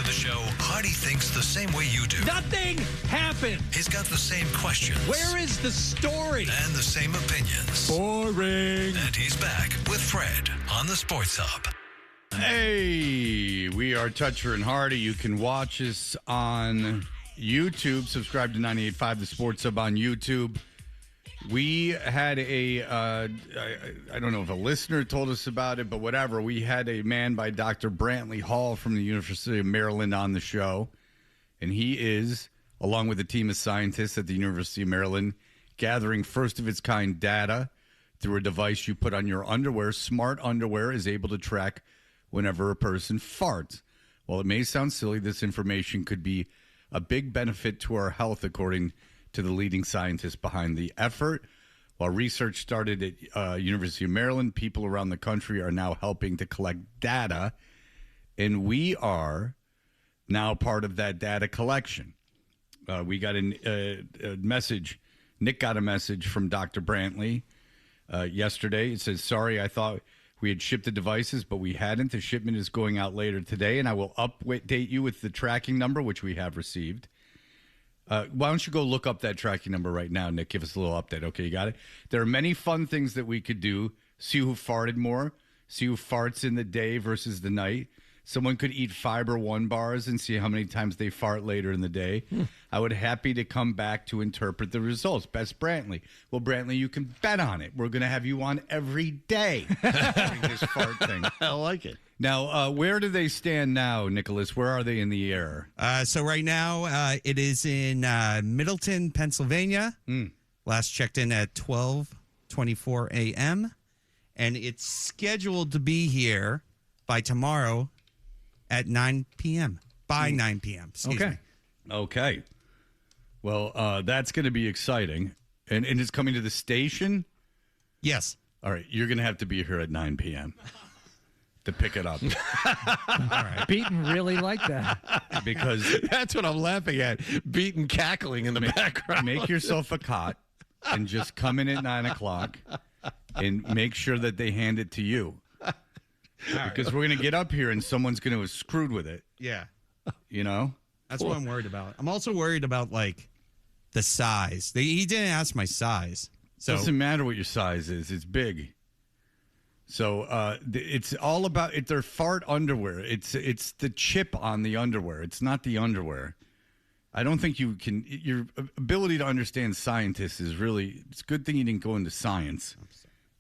the show, Hardy thinks the same way you do. Nothing happened. He's got the same questions. Where is the story? And the same opinions. Boring. And he's back with Fred on the Sports Hub. Hey, we are Toucher and Hardy. You can watch us on YouTube. Subscribe to 98.5 The Sports Hub on YouTube. We had I don't know if a listener told us about it, but whatever. We had a man by Dr. Brantley Hall from the University of Maryland on the show. And he is, along with a team of scientists at the University of Maryland, gathering first-of-its-kind data through a device you put on your underwear. Smart underwear is able to track whenever a person farts. While it may sound silly, this information could be a big benefit to our health, according to the leading scientists behind the effort. While research started at University of Maryland, people around the country are now helping to collect data, and we are now part of that data collection. We got a message. Nick got a message from Dr. Brantley yesterday. It says, sorry, I thought we had shipped the devices, but we hadn't. The shipment is going out later today, and I will update you with the tracking number, which we have received. Why don't you go look up that tracking number right now, Nick? Give us a little update. Okay, you got it? There are many fun things that we could do. See who farted more. See who farts in the day versus the night. Someone could eat Fiber One bars and see how many times they fart later in the day. I would happy to come back to interpret the results. Best Brantley. Well, Brantley, you can bet on it. We're going to have you on every day during this fart thing. I like it. Now, where do they stand now, Nicholas? Where are they in the air? So right now, it is in Middleton, Pennsylvania. Last checked in at 12:24 a.m. And it's scheduled to be here by tomorrow at 9 p.m. By 9 p.m. Excuse me. Okay. Well, that's going to be exciting. And it's coming to the station? Yes. All right. You're going to have to be here at 9 p.m. to pick it up. All right. Beaton really like that. Because That's what I'm laughing at. Beaten cackling in the background. make yourself a cot and just come in at 9 o'clock and make sure that they hand it to you. Because we're going to get up here and someone's going to have screwed with it. Yeah. You know? That's what I'm worried about. I'm also worried about, like, the size. He didn't ask my size. So Doesn't matter what your size is. It's big. So it's all about their fart underwear. It's the chip on the underwear. It's not the underwear. I don't think you can. Your ability to understand scientists is really. It's a good thing you didn't go into science.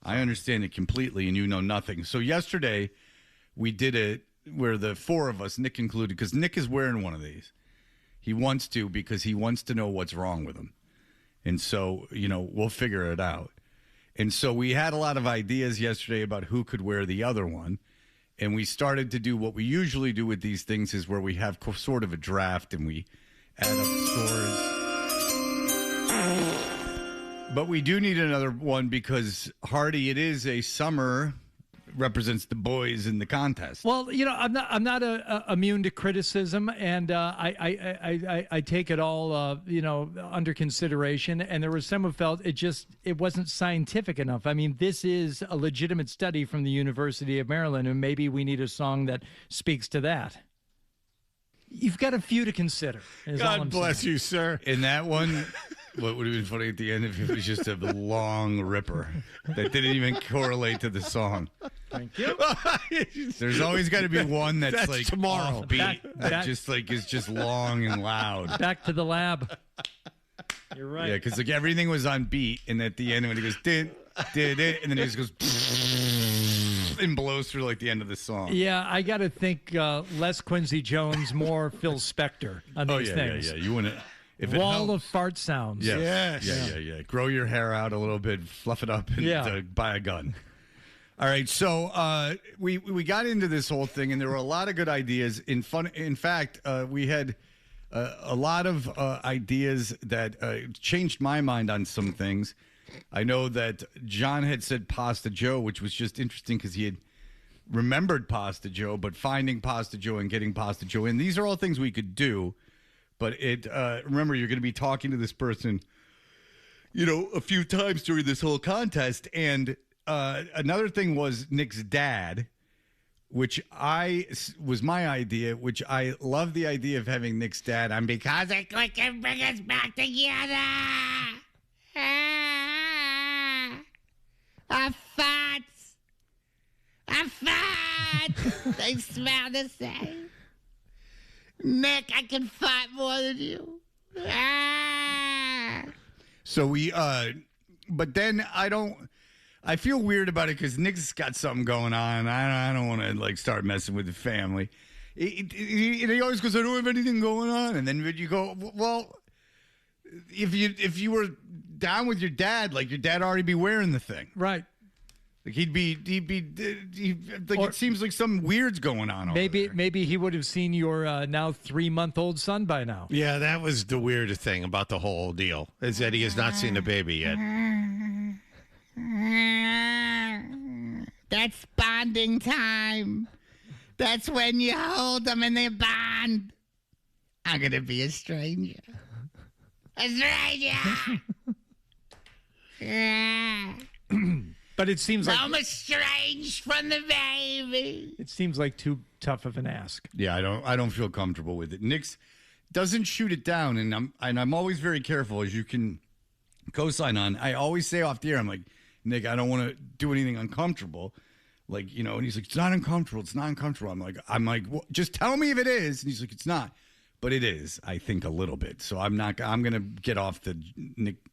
I understand it completely, and you know nothing. So yesterday, we did it where the four of us, Nick included, because Nick is wearing one of these. He wants to because he wants to know what's wrong with him, and so we'll figure it out. And so we had a lot of ideas yesterday about who could wear the other one. And we started to do what we usually do with these things is where we have sort of a draft and we add up scores. But we do need another one because, Hardy, it is a summer, represents the boys in the contest. Well, I'm not immune to criticism, and I take it all under consideration. And there was some who felt it wasn't scientific enough. I mean, this is a legitimate study from the University of Maryland, and maybe we need a song that speaks to that. You've got a few to consider. God bless you, sir. In that one, what would have been funny at the end if it was just a long ripper that didn't even correlate to the song. Thank you. There's always got to be one that's like tomorrow. offbeat, that just like is just long and loud. Back to the lab. You're right. Yeah, because like everything was on beat, and at the end when he goes did it, and then he just goes and blows through like the end of the song. Yeah, I got to think less Quincy Jones, more Phil Spector on these things. Yeah. You want to. If it Wall helps. of fart sounds. Yes. Yeah. Grow your hair out a little bit, fluff it up, and buy a gun. All right, so we got into this whole thing, and there were a lot of good ideas. In fact, we had a lot of ideas that changed my mind on some things. I know that John had said Pasta Joe, which was just interesting because he had remembered Pasta Joe, but finding Pasta Joe and getting Pasta Joe in. These are all things we could do, but remember, you're going to be talking to this person, a few times during this whole contest. And another thing was Nick's dad which was my idea, which I love the idea of having Nick's dad on because it can bring us back together. I fart. They smell the same. Nick, I can fart more than you. So but then I feel weird about it because Nick's got something going on. I don't want to like start messing with the family. He always goes, I don't have anything going on. And then you go, well, if you were down with your dad, like your dad already be wearing the thing. Right. Like he'd be like, it seems like something weird's going on. Maybe he would have seen your now 3-month-old son by now. Yeah, that was the weird thing about the whole deal, is that he has not seen the baby yet. That's bonding time. That's when you hold them and they bond. I'm going to be a stranger. A stranger! But it seems like I'm estranged from the baby. it seems like too tough of an ask. Yeah, I don't feel comfortable with it. Nick's doesn't shoot it down, and I'm always very careful, as you can co-sign on. I always say off the air, I'm like, Nick, I don't want to do anything uncomfortable. Like, you know, and he's like, it's not uncomfortable. It's not uncomfortable. I'm like, well, just tell me if it is. And he's like, it's not. But it is, I think, a little bit. So I'm going to get off the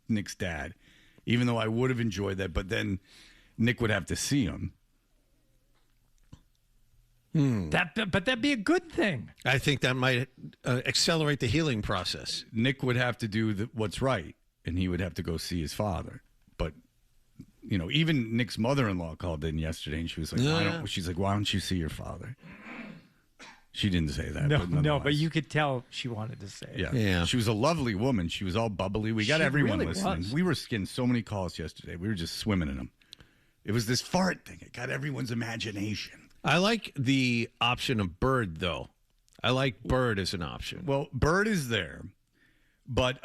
Nick's dad, even though I would have enjoyed that. But then Nick would have to see him. But that'd be a good thing. I think that might accelerate the healing process. Nick would have to do what's right, and he would have to go see his father. But, you know, even Nick's mother-in-law called in yesterday, and she was like, why don't you see your father? She didn't say that. But you could tell she wanted to say it. Yeah. She was a lovely woman. She was all bubbly. We got everyone really listening. was. We were getting so many calls yesterday. We were just swimming in them. It was this fart thing. It got everyone's imagination. I like the option of Bird, though. I like Bird as an option. Well, Bird is there. But,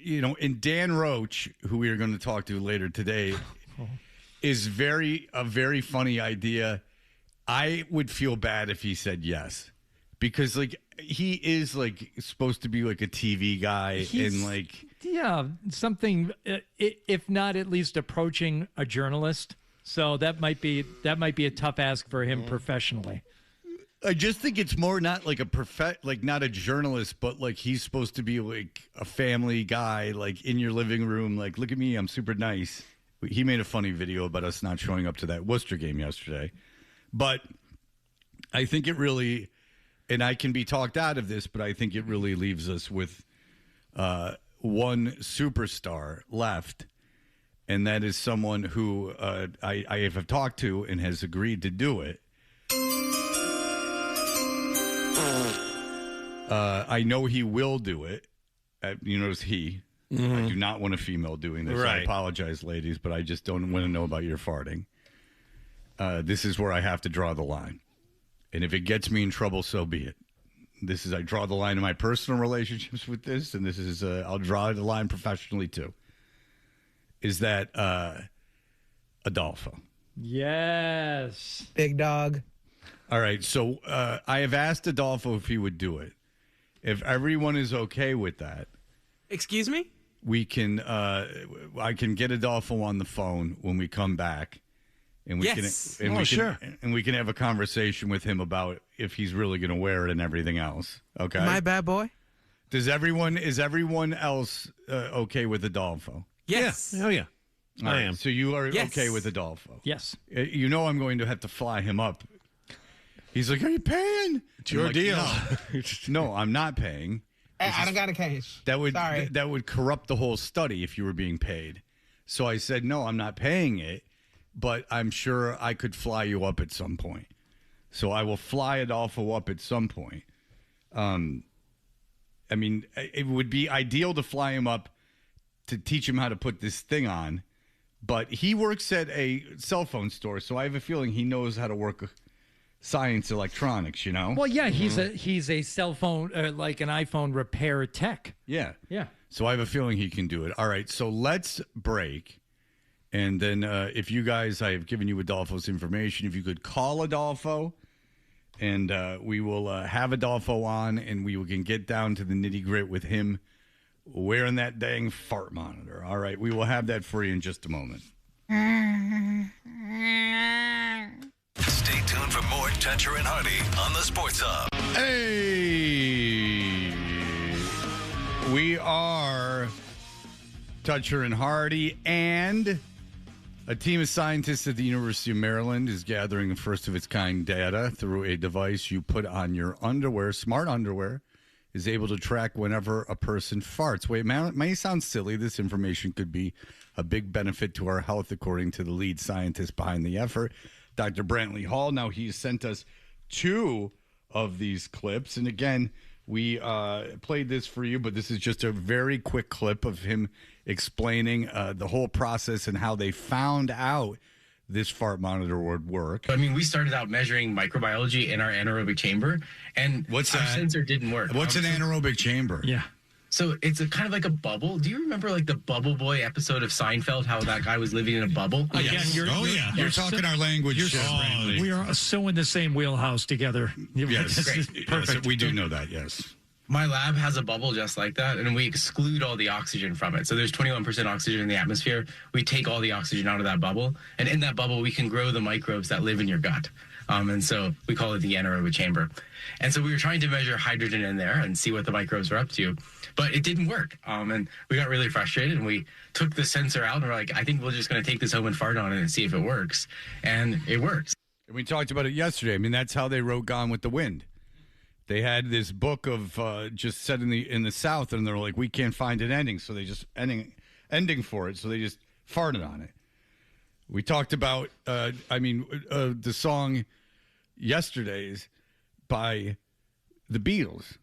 you know, and Dan Roach, who we are going to talk to later today, is a very funny idea. I would feel bad if he said yes, because like he is like supposed to be like a TV guy and like something, if not at least approaching a journalist. So that might be a tough ask for him professionally. I just think it's more not like not a journalist, but like he's supposed to be like a family guy, like in your living room, like look at me, I'm super nice. He made a funny video about us not showing up to that Worcester game yesterday. But I think it really, and I can be talked out of this, but I think it really leaves us with one superstar left, and that is someone who I have talked to and has agreed to do it. I know he will do it. You notice he. Mm-hmm. I do not want a female doing this. Right. I apologize, ladies, but I just don't want to know about your farting. This is where I have to draw the line. And if it gets me in trouble, so be it. I draw the line in my personal relationships with this, and this is, I'll draw the line professionally too. Is that Adolfo? Yes. Big dog. All right, so I have asked Adolfo if he would do it. If everyone is okay with that. Excuse me? We can, I can get Adolfo on the phone when we come back. And we can we can have a conversation with him about if he's really going to wear it and everything else. Okay. My bad boy. Is everyone else okay with Adolfo? Yes. Yeah. Oh, yeah. I am. So you are okay with Adolfo? Yes. You know I'm going to have to fly him up. He's like, are you paying? It's your deal. No, I'm not paying. I don't got a case. That would Sorry. that would corrupt the whole study if you were being paid. So I said, no, I'm not paying it. But I'm sure I could fly you up at some point. So I will fly Adolfo up at some point. I mean, it would be ideal to fly him up to teach him how to put this thing on. But he works at a cell phone store, so I have a feeling he knows how to work science electronics, you know? Well, yeah, he's a cell phone, like an iPhone repair tech. Yeah. Yeah. So I have a feeling he can do it. All right, so let's break. And then if you guys, I have given you Adolfo's information. If you could call Adolfo, and we will have Adolfo on, and we can get down to the nitty-gritty with him wearing that dang fart monitor. All right, we will have that for you in just a moment. Stay tuned for more Toucher and Hardy on the Sports Hub. Hey, we are Toucher and Hardy, and a team of scientists at the University of Maryland is gathering the first of its kind data through a device you put on your underwear. Smart underwear is able to track whenever a person farts. Wait, it may sound silly. This information could be a big benefit to our health, according to the lead scientist behind the effort, Dr. Brantley Hall. Now, he's sent us 2 of these clips. And again, we played this for you, but this is just a very quick clip of him explaining the whole process and how they found out this fart monitor would work. I mean, we started out measuring microbiology in our anaerobic chamber, and What's our that? sensor didn't work. What's an anaerobic chamber? Yeah. So it's kind of like a bubble. Do you remember like the Bubble Boy episode of Seinfeld, how that guy was living in a bubble? Again, you're Talking our language. Brantley. we are so in the same wheelhouse together. Yes. This is Yes, perfect. we do know that, yes. My lab has a bubble just like that, and we exclude all the oxygen from it. So there's 21% oxygen in the atmosphere. We take all the oxygen out of that bubble, and in that bubble, we can grow the microbes that live in your gut. And so we call it the anaerobic chamber. And so we were trying to measure hydrogen in there and see what the microbes were up to, but it didn't work. And we got really frustrated, and we took the sensor out, and we're like, I think we're just going to take this home and fart on it and see if it works. And it works. And we talked about it yesterday. I mean, that's how they wrote Gone with the Wind. They had this book of just set in the South, and they're like, we can't find an ending, so they just ending for it, so they just farted on it. We talked about, the song Yesterday's by the Beatles.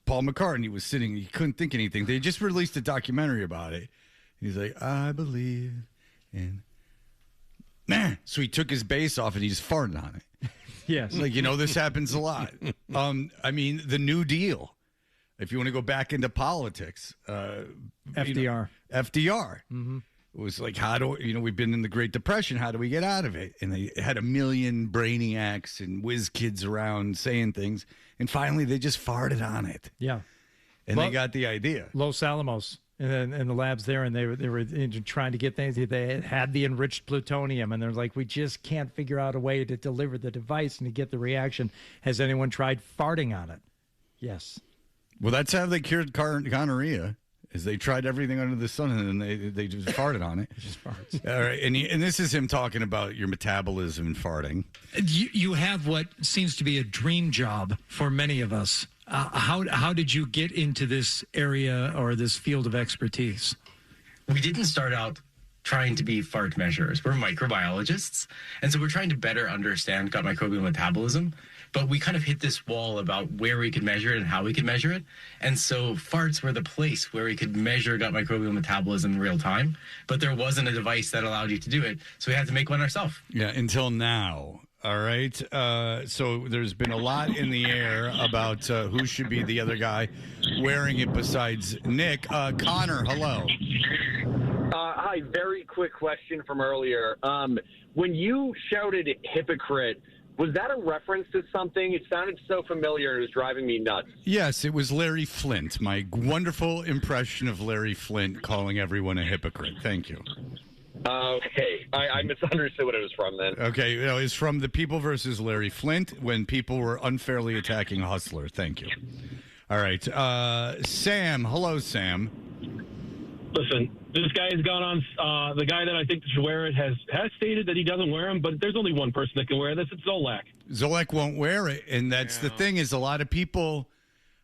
Paul McCartney was sitting, he couldn't think anything. They just released a documentary about it. He's like, I believe in... So he took his bass off and he just farted on it. Yes. Like, this happens a lot. The New Deal. If you want to go back into politics, FDR. FDR. Mm-hmm. It was like, we've been in the Great Depression. How do we get out of it? And they had a million brainiacs and whiz kids around saying things. And finally, they just farted on it. Yeah. And they got the idea. Los Alamos. And the labs there, and they were trying to get things. They had the enriched plutonium, and they're like, we just can't figure out a way to deliver the device and to get the reaction. Has anyone tried farting on it? Yes. Well, that's how they cured gonorrhea. Is they tried everything under the sun, and then they just farted on it. Just farts. All right, and this is him talking about your metabolism and farting. You have what seems to be a dream job for many of us. How did you get into this area or this field of expertise? We didn't start out trying to be fart measurers. We're microbiologists. And so we're trying to better understand gut microbial metabolism. But we kind of hit this wall about where we could measure it and how we could measure it. And so farts were the place where we could measure gut microbial metabolism in real time. But there wasn't a device that allowed you to do it. So we had to make one ourselves. Yeah, until now. All right. So there's been a lot in the air about who should be the other guy wearing it besides Nick. Connor, hello. Hi, very quick question from earlier. When you shouted hypocrite, was that a reference to something? It sounded so familiar. It was driving me nuts. Yes, it was Larry Flint, my wonderful impression of Larry Flint calling everyone a hypocrite. Thank you. Okay. I misunderstood what it was from then. Okay, it's from The People versus Larry Flint when people were unfairly attacking a hustler. Thank you. All right. Sam. Hello, Sam. Listen, this guy has gone on. The guy that I think should wear it has stated that he doesn't wear them, but there's only one person that can wear this. It's Zolak. Zolak won't wear it, and that's the thing is a lot of people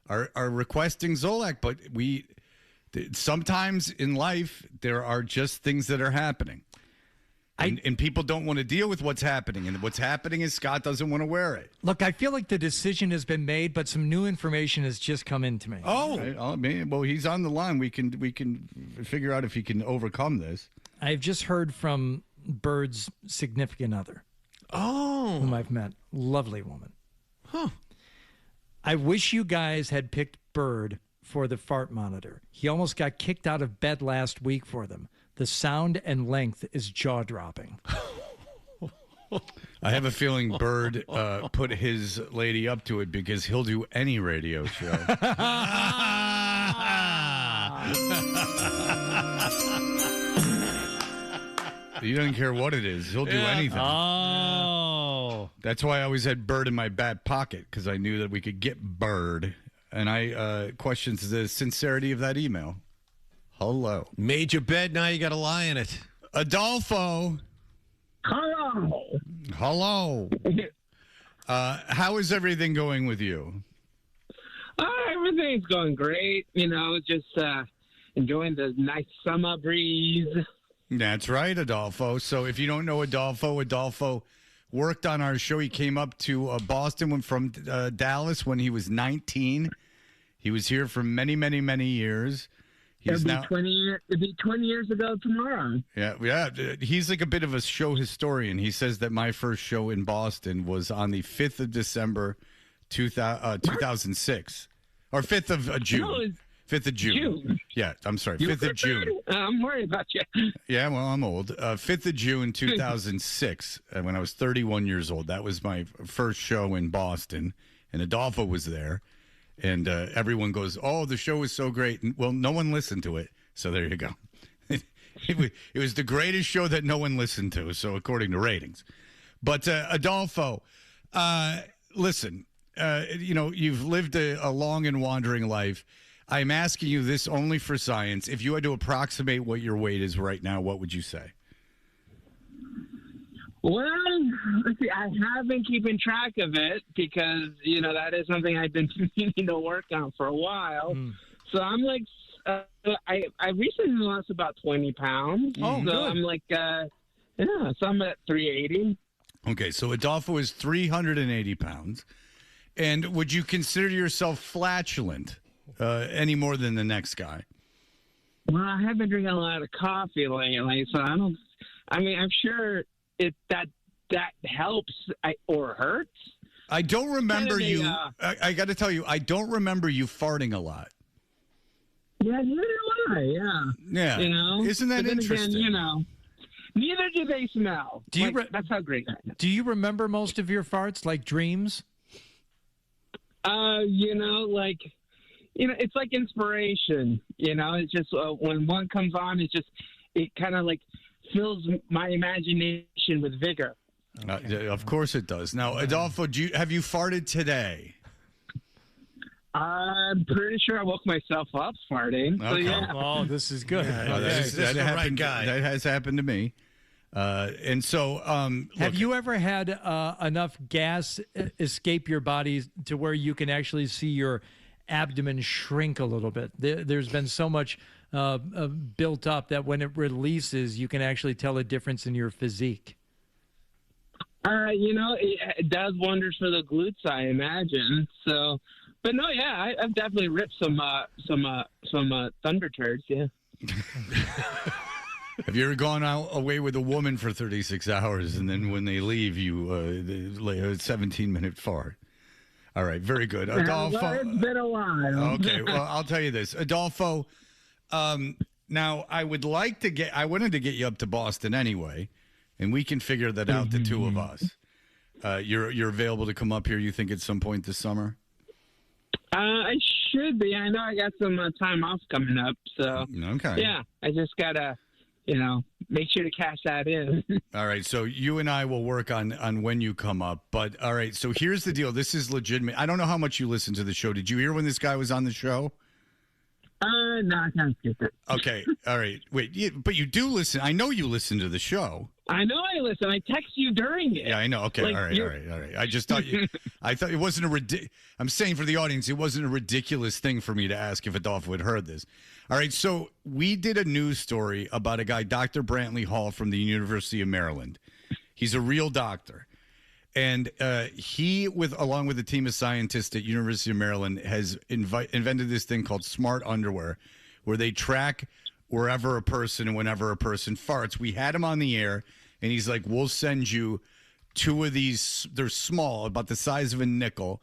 are requesting Zolak, but sometimes in life there are just things that are happening. And people don't want to deal with what's happening. And what's happening is Scott doesn't want to wear it. Look, I feel like the decision has been made, but some new information has just come into me. Oh, right. Well, he's on the line. We can figure out if he can overcome this. I've just heard from Bird's significant other. Oh. Whom I've met. Lovely woman. Huh. I wish you guys had picked Bird for the fart monitor. He almost got kicked out of bed last week for them. The sound and length is jaw-dropping. I have a feeling Bird put his lady up to it because he'll do any radio show. He doesn't care what it is. He'll do anything. Oh. That's why I always had Bird in my back pocket, because I knew that we could get Bird. And I questions the sincerity of that email. Hello. Made your bed, now you got to lie in it. Adolfo. Hello. Hello. How is everything going with you? Everything's going great. Just enjoying the nice summer breeze. That's right, Adolfo. So if you don't know Adolfo worked on our show. He came up to Boston from Dallas when he was 19. He was here for many, many, many years. It'll be 20 years ago tomorrow. Yeah. He's like a bit of a show historian. He says that my first show in Boston was on the 5th of December, 2006. Or 5th of June. No, 5th of June. Yeah, I'm sorry. 5th of June. I'm worried about you. Yeah, well, I'm old. 5th of June, 2006, when I was 31 years old. That was my first show in Boston, and Adolfo was there. And everyone goes, oh, the show was so great. And, well, no one listened to it, so there you go. It was the greatest show that no one listened to, so according to ratings. But Adolfo, listen, you've lived a long and wandering life. I'm asking you this only for science. If you had to approximate what your weight is right now, what would you say? Well, let's see. I have been keeping track of it because, that is something I've been meaning to work on for a while. So I'm like, I recently lost about 20 pounds. Oh, so good. I'm like, so I'm at 380. Okay, so Adolfo is 380 pounds. And would you consider yourself flatulent any more than the next guy? Well, I have been drinking a lot of coffee lately, so I'm sure that helps or hurts. I don't remember you. I got to tell you, I don't remember you farting a lot. Yeah, neither do I. Yeah. Yeah. Isn't that interesting? Again, neither do they smell. That's how great I am. Do you remember most of your farts, like dreams? It's like inspiration. It's just when one comes on, it kind of like fills my imagination with vigor. Of course it does. Now, Adolfo, have you farted today? I'm pretty sure I woke myself up farting. So, Okay. yeah. Oh, this is good. That happened, guy. That has happened to me. And so, have you ever had enough gas escape your body to where you can actually see your abdomen shrink a little bit? There's been so much built up that when it releases, you can actually tell a difference in your physique. It does wonders for the glutes, I imagine. So, but no, yeah, I've definitely ripped some thunder turds. Yeah. Have you ever gone away with a woman for 36 hours and then when they leave, you lay a 17-minute fart? All right, very good. Adolfo. Well, it's been a while. Okay, well, I'll tell you this. Adolfo, now I wanted to get you up to Boston anyway, and we can figure that out, the two of us. You're available to come up here, you think, at some point this summer? I should be. I know I got some time off coming up, so okay. Yeah, I just gotta, make sure to cash that in. All right, so you and I will work on when you come up. But all right, so here's the deal. This is legitimate. I don't know how much you listen to the show. Did you hear when this guy was on the show? No, I can't skip it. Okay, all right. Wait, but you do listen. I know you listen to the show. I know I listen. I text you during it. Yeah, I know. Okay, all right. I just thought I thought it wasn't I'm saying for the audience, it wasn't a ridiculous thing for me to ask if Adolfo had heard this. All right, so we did a news story about a guy, Dr. Brantley Hall from the University of Maryland. He's a real doctor. And he, along with a team of scientists at University of Maryland, has invented this thing called smart underwear, where they track wherever a person and whenever a person farts. We had him on the air, and he's like, we'll send you 2 of these. They're small, about the size of a nickel,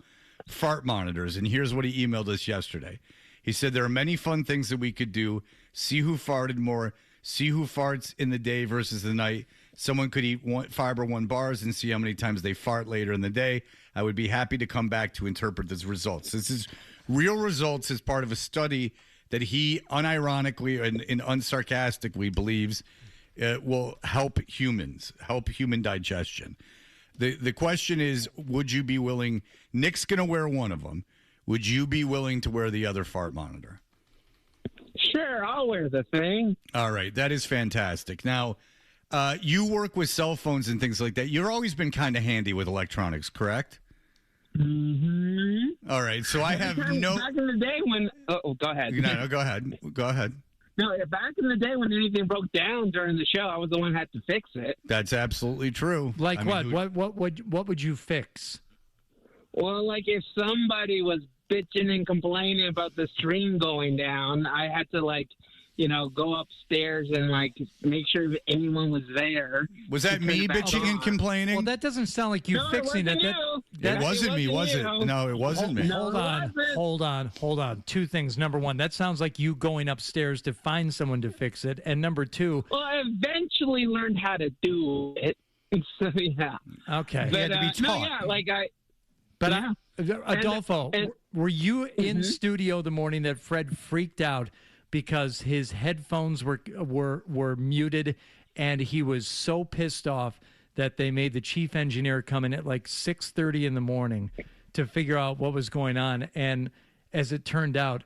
fart monitors. And here's what he emailed us yesterday. He said, there are many fun things that we could do. See who farted more. see who farts in the day versus the night. Someone could eat fiber 1 bars and see how many times they fart later in the day. I would be happy to come back to interpret these results. This is real results as part of a study that he unironically and unsarcastically believes will help humans, help human digestion. The question is, would you be willing? Nick's going to wear one of them. Would you be willing to wear the other fart monitor? Sure, I'll wear the thing. All right, that is fantastic. Now, you work with cell phones and things like that. You've always been kind of handy with electronics, correct? Mm-hmm. All right, so I have Back in the day when... Oh, go ahead. No, go ahead. Go ahead. No, back in the day when anything broke down during the show, I was the one who had to fix it. That's absolutely true. Like I mean, what would you fix? Well, like if somebody was bitching and complaining about the stream going down, I had to go upstairs and make sure anyone was there. Was that me bitching and complaining? Well, that doesn't sound like you fixing it. It wasn't me, was it? No, it wasn't me. Hold on. 2 things. Number 1, that sounds like you going upstairs to find someone to fix it. And number 2, well, I eventually learned how to do it. So yeah. Okay. You had to be taught. Adolfo, were you in studio the morning that Fred freaked out because his headphones were muted, and he was so pissed off that they made the chief engineer come in at 6:30 in the morning to figure out what was going on? And as it turned out,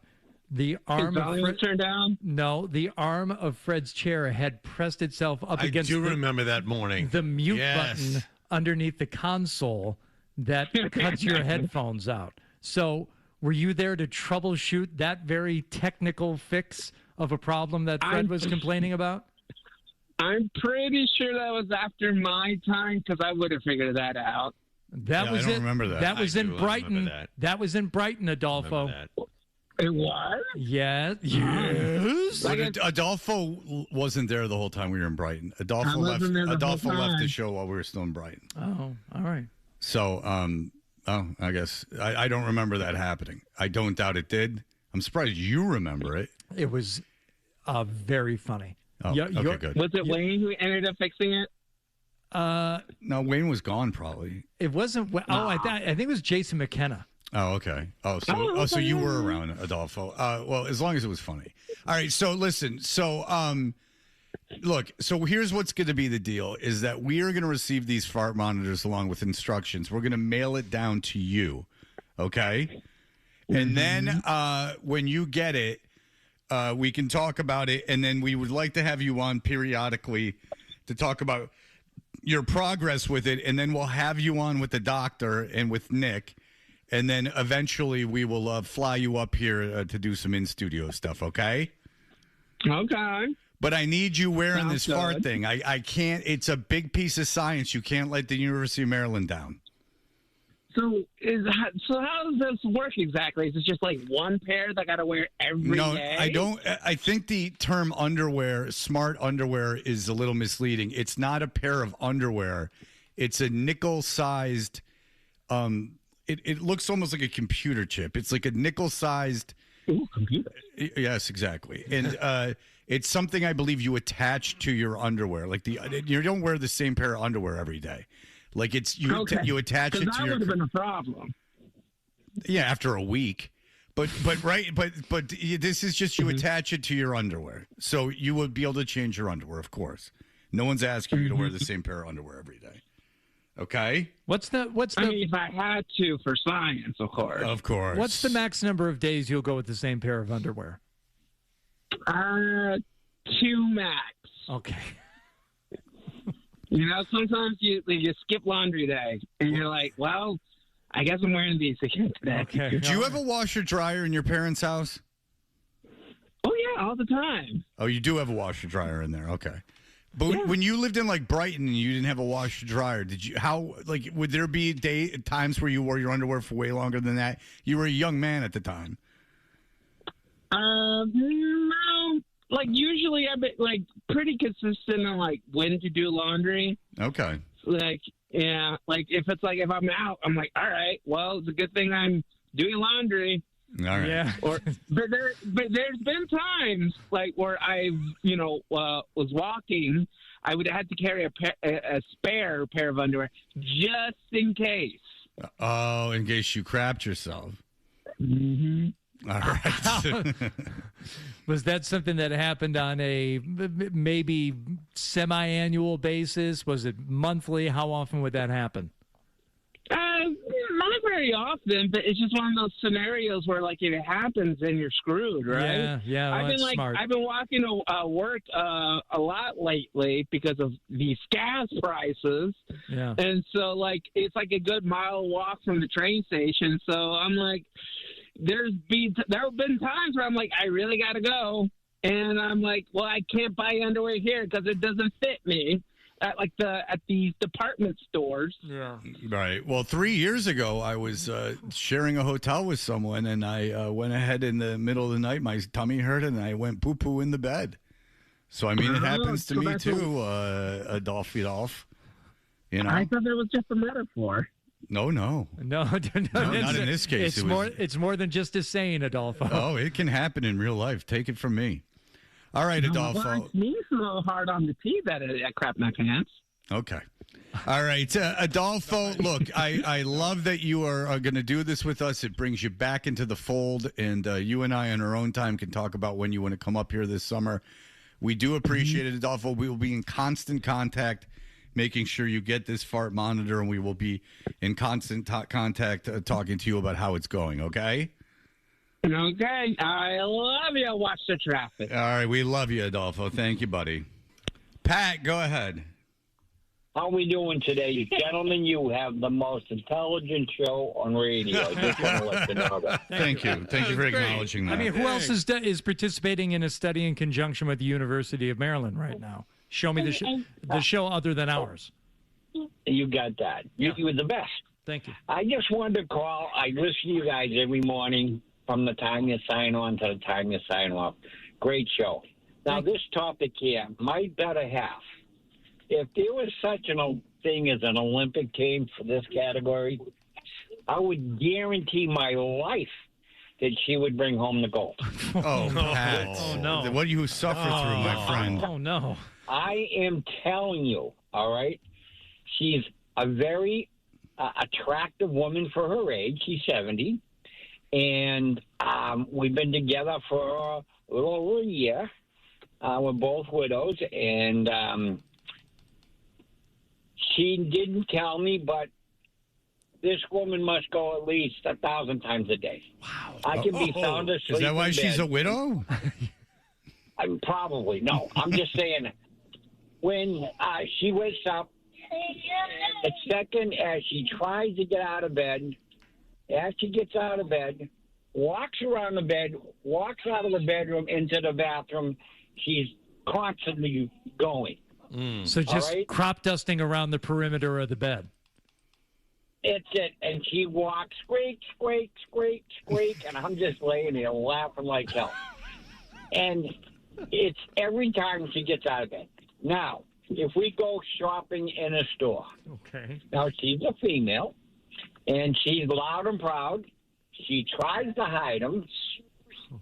the arm of turned down? No, the arm of Fred's chair had pressed itself up against remember that morning. The mute button underneath the console that cuts your headphones out. So were you there to troubleshoot that very technical fix of a problem that Fred was complaining about? I'm pretty sure that was after my time because I would have figured that out. That was I don't it. remember that. That was in Brighton. That was in Brighton, Adolfo. It was? Yes. But Adolfo wasn't there the whole time we were in Brighton. Adolfo left the show while we were still in Brighton. Oh, all right. So, I guess I don't remember that happening. I don't doubt it did. I'm surprised you remember it. It was very funny. Oh, okay, good. Was it Wayne who ended up fixing it? No, Wayne was gone probably. It wasn't. I think it was Jason McKenna. Oh, okay. So you were around, Adolfo. Well, as long as it was funny. All right. So listen. So look. So here's what's going to be the deal: is that we are going to receive these fart monitors along with instructions. We're going to mail it down to you. Okay. And then when you get it, we can talk about it, and then we would like to have you on periodically to talk about your progress with it, and then we'll have you on with the doctor and with Nick, and then eventually we will fly you up here to do some in-studio stuff, okay? Okay. But I need you wearing Sounds this fart good. thing. I can't. It's a big piece of science. You can't let the University of Maryland down. So how does this work exactly? Is it just one pair that I got to wear every day? No, I don't. I think the term underwear, smart underwear, is a little misleading. It's not a pair of underwear. It's a nickel-sized. It looks almost like a computer chip. It's like a nickel-sized. Ooh, computer. Yes, exactly. And it's something I believe you attach to your underwear. You don't wear the same pair of underwear every day. You attach it to that your. would have been a problem. Yeah, after a week. But this is just you attach it to your underwear. So you would be able to change your underwear, of course. No one's asking you to wear the same pair of underwear every day. Okay? I mean, if I had to for science, of course. Of course. What's the max number of days you'll go with the same pair of underwear? 2 max. Okay. Sometimes you skip laundry day, and you're like, well, I guess I'm wearing these again today. Okay. Do you have a washer dryer in your parents' house? Oh, yeah, all the time. Oh, you do have a washer dryer in there. Okay. But when you lived in Brighton and you didn't have a washer dryer, would there be times where you wore your underwear for way longer than that? You were a young man at the time. No. Usually I've been pretty consistent on when to do laundry. Okay. If it's if I'm out, I'm like, all right, well, it's a good thing I'm doing laundry. All right. Yeah. But there's been times like where I've was walking. I would have to carry a spare pair of underwear just in case. Oh, in case you crapped yourself. Mm-hmm. All right. Was that something that happened on a maybe semi-annual basis? Was it monthly? How often would that happen? Not very often, but it's just one of those scenarios where, like, if it happens, then you're screwed, right? Yeah. Well, that's smart. I've been walking to work a lot lately because of these gas prices. Yeah. And so, like, it's like a good mile walk from the train station. So I'm like, there have been times where I'm like, I really got to go. And I'm like, well, I can't buy underwear here because it doesn't fit me at these department stores. Yeah. Right. Well, 3 years ago, I was sharing a hotel with someone, and I went ahead in the middle of the night. My tummy hurt, and I went poo-poo in the bed. So, I mean, it happens to me, too, Adolfo. You know? I thought that was just a metaphor. No, not in this case. It's more than just a saying, Adolfo. Oh, it can happen in real life. Take it from me. All right, Adolfo. Well, I sneeze a little hard on the T that I crap my pants. Okay. All right. Adolfo, look, I love that you are going to do this with us. It brings you back into the fold, and you and I on our own time can talk about when you want to come up here this summer. We do appreciate it, Adolfo. We will be in constant contact, making sure you get this fart monitor, and we will be in constant contact talking to you about how it's going, okay? Okay. I love you. Watch the traffic. All right. We love you, Adolfo. Thank you, buddy. Pat, go ahead. How we doing today? Gentlemen, you have the most intelligent show on radio. I just want to let you know that. Thank you. Thank you for acknowledging that. I mean, who else is participating in a study in conjunction with the University of Maryland right now? Show me the show other than ours. You got that. You were the best. Thank you. I just wanted to call. I listen to you guys every morning from the time you sign on to the time you sign off. Great show. Now, this topic here, my better half. If there was such a thing as an Olympic team for this category, I would guarantee my life that she would bring home the gold. Oh, Pat. Oh, no. What do you suffer through, my friend? Oh, no. I am telling you, all right? She's a very attractive woman for her age. She's 70. And we've been together for a little over a year. We're both widows. And she didn't tell me, but this woman must go at least 1,000 times a day. Wow. I can be sound asleep. Is that why in she's bed. a widow? Probably. No, I'm just saying, when she wakes up, the second as she tries to get out of bed, as she gets out of bed, walks around the bed, walks out of the bedroom into the bathroom, she's constantly going. So just right? crop dusting around the perimeter of the bed. It's it. And she walks, squeak, squeak, squeak, squeak, and I'm just laying there laughing like hell. And it's every time she gets out of bed. Now, if we go shopping in a store, okay. Now she's a female, and she's loud and proud. She tries to hide them,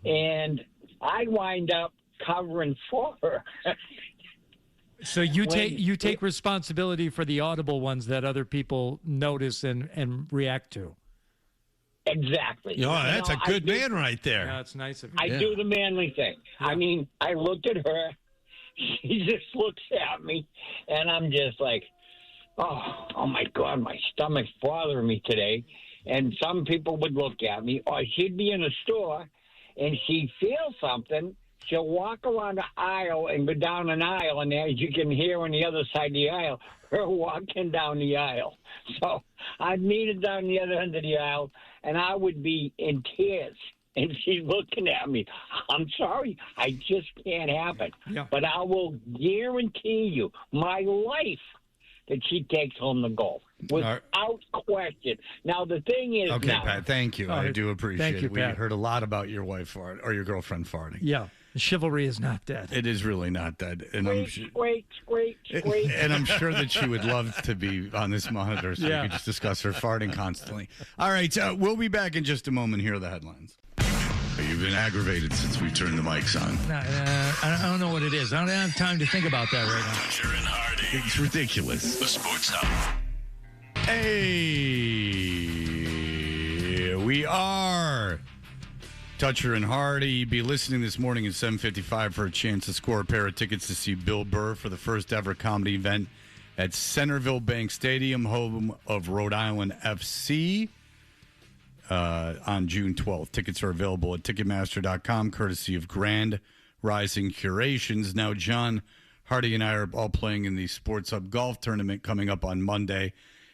and I wind up covering for her. So you take responsibility for the audible ones that other people notice and react to. Exactly. Oh, that's a good man right there. Yeah, that's nice of you. I do the manly thing. Yeah. I mean, I looked at her. She just looks at me, and I'm just like, oh my God, my stomach's bothering me today. And some people would look at me, or she'd be in a store, and she'd feel something. She'll walk around the aisle and go down an aisle, and as you can hear on the other side of the aisle, her walking down the aisle. So I'd meet her down the other end of the aisle, and I would be in tears. And she's looking at me. I'm sorry, I just can't happen. Yeah. But I will guarantee you, my life, that she takes home the gold without question. Now the thing is, okay, Pat, thank you. I do appreciate you, it. We Pat. heard a lot about your wife or your girlfriend farting. Yeah, chivalry is not dead. It is really not dead, and squeak, squeak, squeak. And I'm sure that she would love to be on this monitor, so we could just discuss her farting constantly. All right, we'll be back in just a moment. Here are the headlines. You've been aggravated since we turned the mics on. I don't know what it is. I don't have time to think about that right now. Toucher and Hardy. It's ridiculous. The Sports Hub. Hey, we are Toucher and Hardy. Be listening this morning at 7:55 for a chance to score a pair of tickets to see Bill Burr for the first ever comedy event at Centerville Bank Stadium, home of Rhode Island FC, on June 12th. Tickets are available at Ticketmaster.com, courtesy of Grand Rising Curations. Now, John, Hardy and I are all playing in the Sports Hub Golf Tournament coming up on Monday,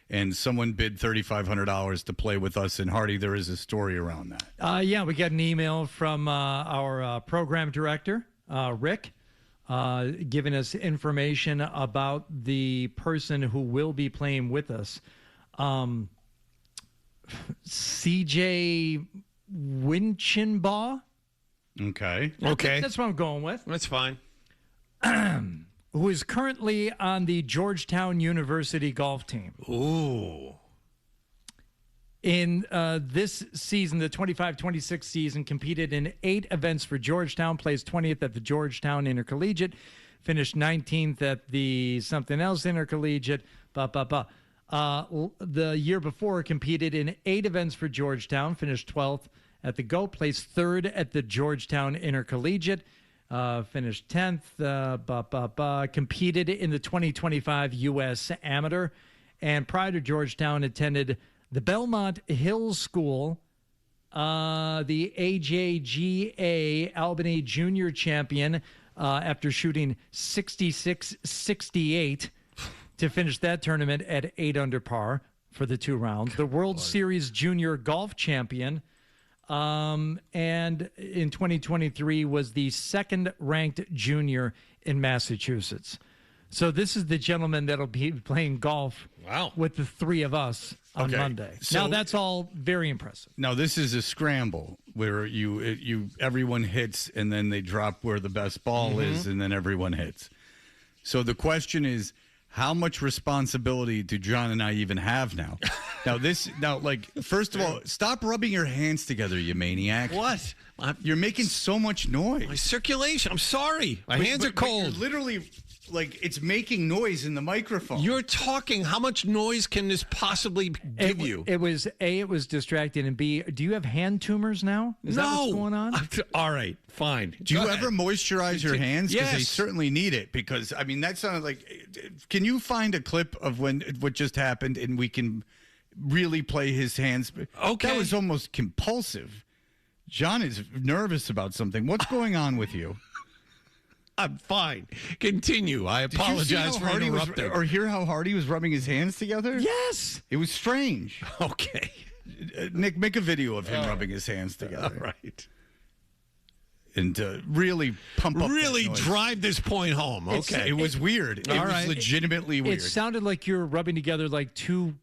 and someone bid $3,500 to play with us. And, Hardy, there is a story around that. Yeah, we got an email from our program director, Rick, giving us information about the person who will be playing with us. CJ Winchenbaugh. Okay. That's what I'm going with. That's fine. Who is currently on the Georgetown University golf team. Ooh. In this season, the 25-26 season, competed in 8 events for Georgetown, placed 20th at the Georgetown Intercollegiate, finished 19th at the something else Intercollegiate, the year before, competed in 8 events for Georgetown, finished 12th at the GO, placed 3rd at the Georgetown Intercollegiate, finished 10th, competed in the 2025 U.S. Amateur, and prior to Georgetown, attended the Belmont Hills School, the AJGA Albany Junior Champion, after shooting 66-68 to finish that tournament at 8 under par for the 2 rounds. The World Series Junior Golf Champion, and in 2023 was the 2nd-ranked junior in Massachusetts. So this is the gentleman that'll be playing golf with the 3 of us on Monday. So, now, that's all very impressive. Now, this is a scramble where everyone hits and then they drop where the best ball is and then everyone hits. So the question is, how much responsibility do John and I even have now? First of all, stop rubbing your hands together, you maniac. What? You're making so much noise. My circulation. I'm sorry. My hands are cold. You're literally, it's making noise in the microphone. You're talking. How much noise can this possibly give you? It was A, it was distracting, and B, do you have hand tumors now? Is that what's going on? All right, fine. Do you ever moisturize your hands? Because Yes. they certainly need it. Because, that sounded like... Can you find a clip of what just happened and we can really play his hands? Okay. That was almost compulsive. John is nervous about something. What's going on with you? I'm fine. Continue. I apologize for interrupting. Or hear how Hardy was rubbing his hands together? Yes. It was strange. Okay. Nick, make a video of him rubbing his hands together. All right. And really pump up Really that noise. drive this point home. Okay. It was weird. It was legitimately weird. It sounded like you were rubbing together like 2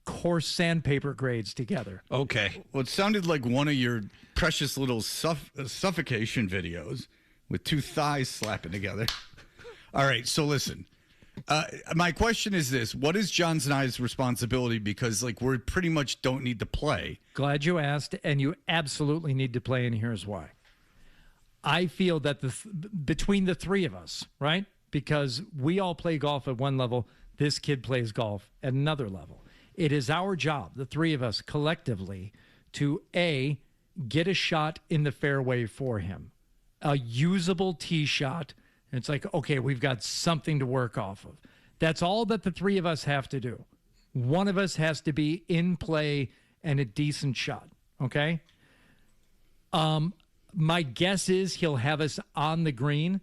coarse sandpaper grades together. Okay. Well, it sounded like one of your precious little suffocation videos with 2 thighs slapping together. All right, so listen. My question is this. What is John's and I's responsibility? Because, we pretty much don't need to play. Glad you asked, and you absolutely need to play, and here's why. I feel that between the 3 of us, right, because we all play golf at one level, this kid plays golf at another level. It is our job, the 3 of us collectively, to, A, get a shot in the fairway for him, a usable tee shot. And it's like, okay, we've got something to work off of. That's all that the 3 of us have to do. One of us has to be in play and a decent shot, okay? My guess is he'll have us on the green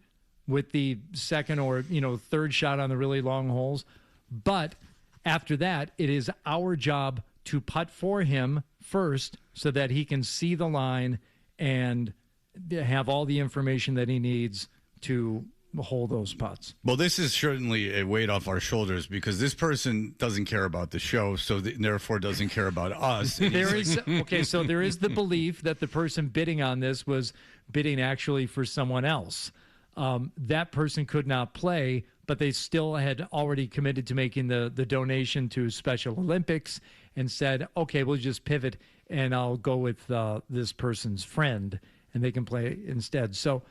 with the 2nd or 3rd shot on the really long holes. But after that, it is our job to putt for him first so that he can see the line and have all the information that he needs to hold those putts. Well, this is certainly a weight off our shoulders because this person doesn't care about the show, so therefore doesn't care about us. There is the belief that the person bidding on this was bidding actually for someone else. That person could not play, but they still had already committed to making the donation to Special Olympics, and said, okay, we'll just pivot and I'll go with this person's friend and they can play instead. So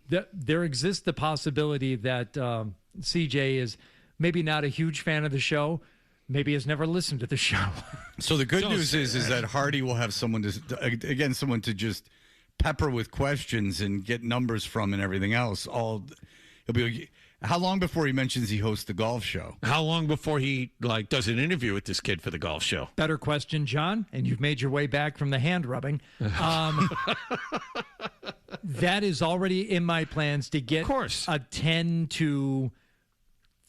there exists the possibility that CJ is maybe not a huge fan of the show, maybe has never listened to the show. So the good news is that Hardy will have someone to just pepper with questions and get numbers from and everything else. He'll be. How long before he mentions he hosts the golf show? How long before he does an interview with this kid for the golf show? Better question, John. And you've made your way back from the hand rubbing. That is already in my plans to get a 10 to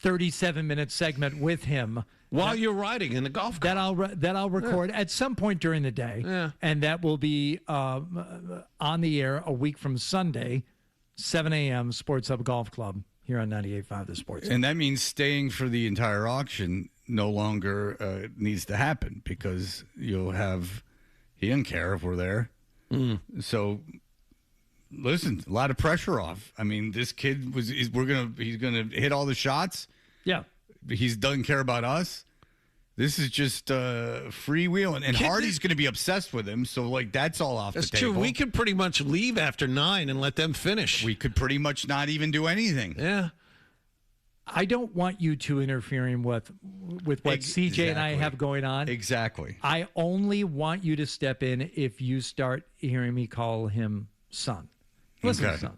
37-minute segment with him while you're riding in the golf cart. That I'll record at some point during the day, and that will be on the air a week from Sunday, 7 a.m. Sports Hub Golf Club here on 98.5 The Sports Hub. And that means staying for the entire auction no longer needs to happen because you'll have. He doesn't care if we're there. So. Listen, a lot of pressure off. I mean, this kid he's gonna hit all the shots. Yeah, he doesn't care about us. This is just freewheeling, and Hardy's going to be obsessed with him. So, that's all off the table. That's true. We could pretty much leave after 9 and let them finish. We could pretty much not even do anything. Yeah. I don't want you two interfering with what CJ and I have going on. Exactly. I only want you to step in if you start hearing me call him son. Listen, son.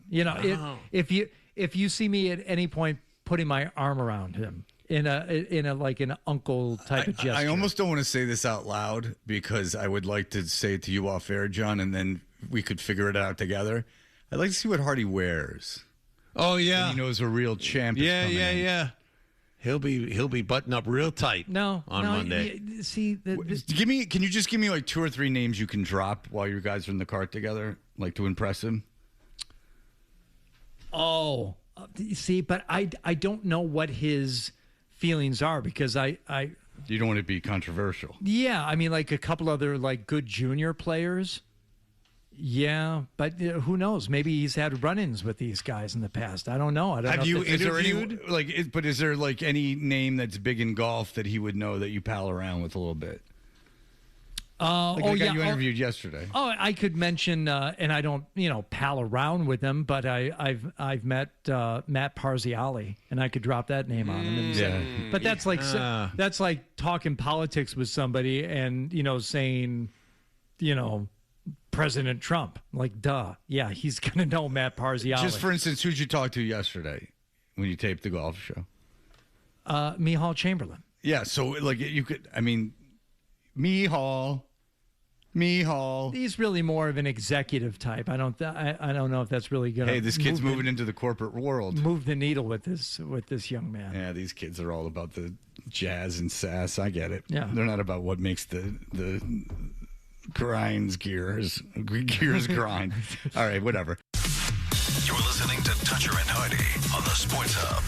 If you see me at any point putting my arm around him in a like an uncle type of gesture. I almost don't want to say this out loud because I would like to say it to you off air, John, and then we could figure it out together. I'd like to see what Hardy wears. Oh yeah, when he knows a real champ. Yeah. He'll be buttoned up real tight. On Monday. Can you just give me 2 or 3 names you can drop while you guys are in the cart together, to impress him? Oh, see, but I don't know what his feelings are because I you don't want to be controversial. Yeah, I mean, a couple other good junior players. Yeah, but who knows? Maybe he's had run-ins with these guys in the past. I don't know. Have you interviewed? But is there any name that's big in golf that he would know that you pal around with a little bit? You interviewed yesterday. Oh, I could mention, and I don't, pal around with him, but I've met Matt Parziale, and I could drop that name on him. And say, but that's like talking politics with somebody, and saying, President Trump. Duh. Yeah, he's gonna know Matt Parziale. Just for instance, who'd you talk to yesterday when you taped the golf show? Mihal Chamberlain. Yeah, so you could. I mean, Mihal. He's really more of an executive type. I don't know if that's really gonna. Hey, this kid's moving into the corporate world. Move the needle with this young man. Yeah, these kids are all about the jazz and sass. I get it. Yeah, they're not about what makes the gears grind. All right, whatever. You're listening to Toucher and Hardy on the Sports Hub.